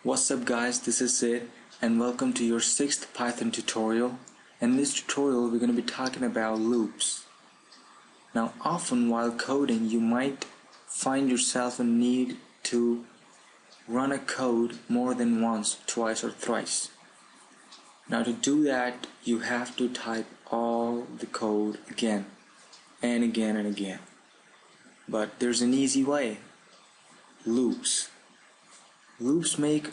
What's up guys, this is Sid and welcome to your 6th Python tutorial. In this tutorial we're going to be talking about loops. Now often while coding you might find yourself in need to run a code more than once, twice or thrice. Now to do that you have to type all the code again and again and again. But there's an easy way. Loops. Loops make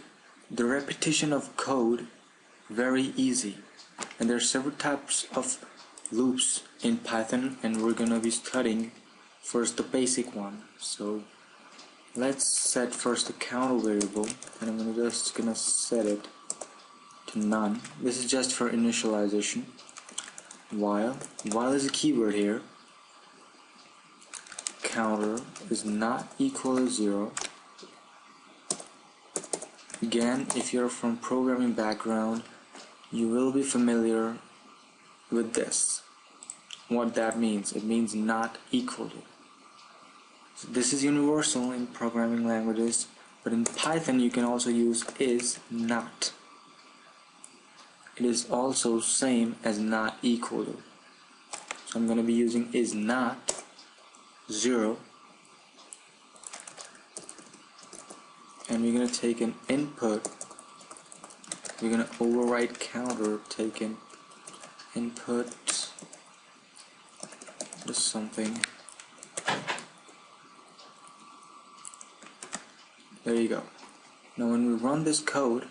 the repetition of code very easy, and there are several types of loops in Python, and we're gonna be studying first the basic one. So let's set first the counter variable, and I'm just gonna set it to none. This is just for initialization. While is a keyword here. Counter is not equal to 0. Again, if you're from programming background, you will be familiar with this. What that means, it means not equal to. So this is universal in programming languages, but in Python you can also use is not. It is also same as not equal to. So I'm going to be using is not 0. And we're going to take an input, we're going to overwrite counter, take an input to something. There you go. Now when we run this code,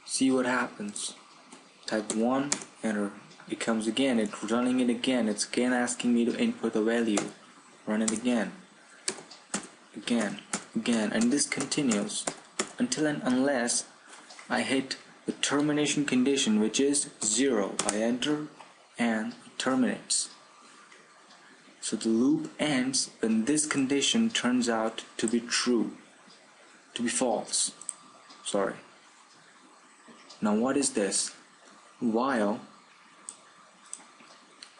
see what happens. Type 1, enter. It comes again, it's running it again, it's again asking me to input a value. Run it again, and this continues until and unless I hit the termination condition, which is 0. I enter and it terminates. So the loop ends when this condition turns out to be true, to be false. Sorry. Now what is this? While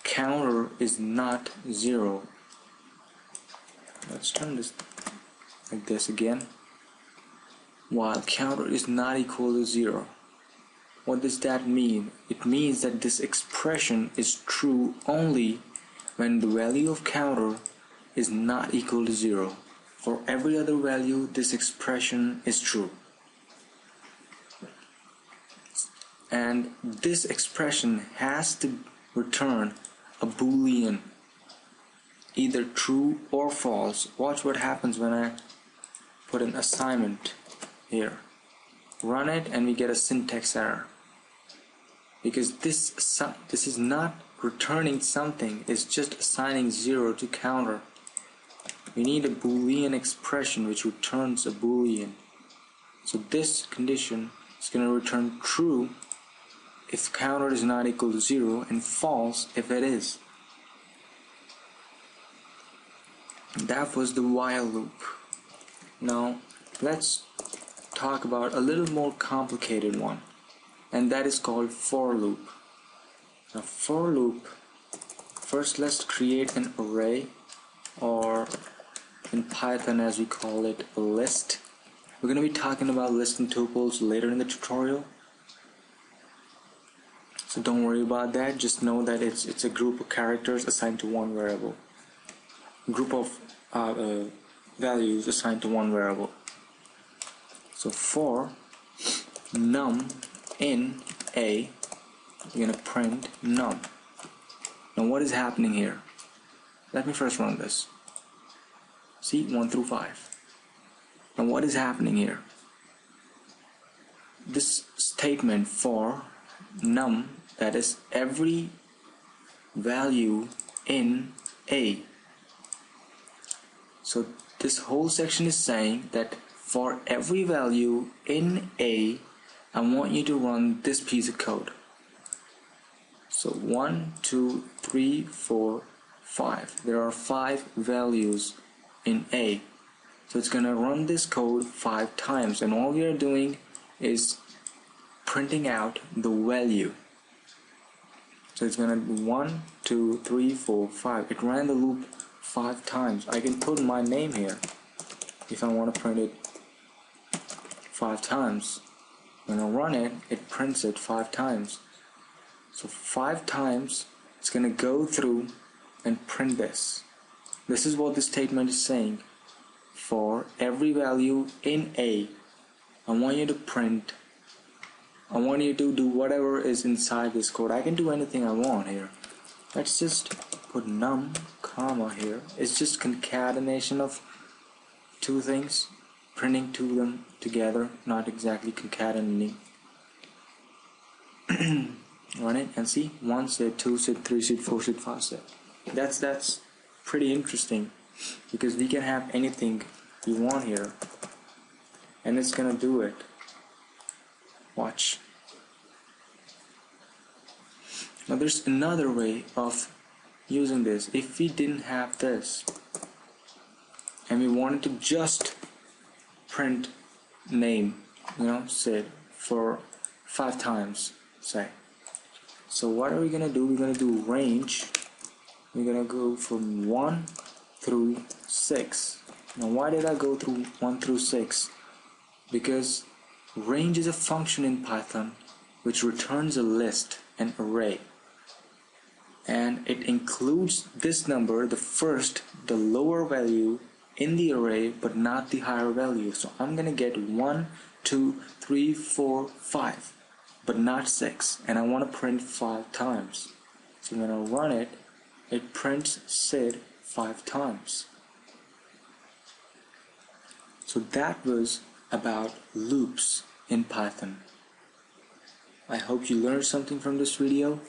counter is not 0. Let's turn this like this again. While counter is not equal to 0. What does that mean? It means that this expression is true only when the value of counter is not equal to 0. For every other value, this expression is true. And this expression has to return a boolean, either true or false. Watch what happens when I put an assignment here. Run it and we get a syntax error. Because this is not returning something, it's just assigning 0 to counter. We need a boolean expression which returns a boolean. So this condition is going to return true if counter is not equal to 0 and false if it is. That was the while loop. Now let's talk about a little more complicated one, and that is called for loop. Now for loop, first let's create an array, or in Python as we call it, a list. We're going to be talking about list and tuples later in the tutorial, so don't worry about that. Just know that it's a group of characters assigned to one variable, group of values assigned to one variable. So for num in a, you're going to print num. Now what is happening here? Let me first run this. See, 1 through 5. Now what is happening here? This statement for num, that is every value in a. So this whole section is saying that for every value in a, I want you to run this piece of code. So 1, 2, 3, 4, 5. There are 5 values in a. So it's going to run this code 5 times, and all we are doing is printing out the value. So it's going to be 1, 2, 3, 4, 5. It ran the loop 5 times. I can put my name here if I want to print it 5 times. When I run it, it prints it 5 times. So 5 times it's going to go through and print this. This is what the statement is saying. For every value in A, I want you to print, I want you to do whatever is inside this code. I can do anything I want here. Let's just put num, comma here. It's just concatenation of two things, printing two of them together, not exactly concatenating. Run it and see, 1 set, 2 set, 3 set, 4 set, 5 set. That's pretty interesting, because we can have anything we want here and it's gonna do it. Watch. Now there's another way of using this. If we didn't have this and we wanted to just print name, Sid, for 5 times, say. So what are we gonna do? We're gonna do range. We're gonna go from 1 through 6. Now why did I go through 1 through 6? Because range is a function in Python which returns a list, an array, and it includes this number, the lower value in the array, but not the higher value. So I'm gonna get 1, 2, 3, 4, 5, but not 6, and I want to print 5 times. So when I run it, it prints Sid 5 times. So that was about loops in Python. I hope you learned something from this video.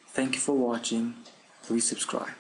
Thank you for watching. Please subscribe.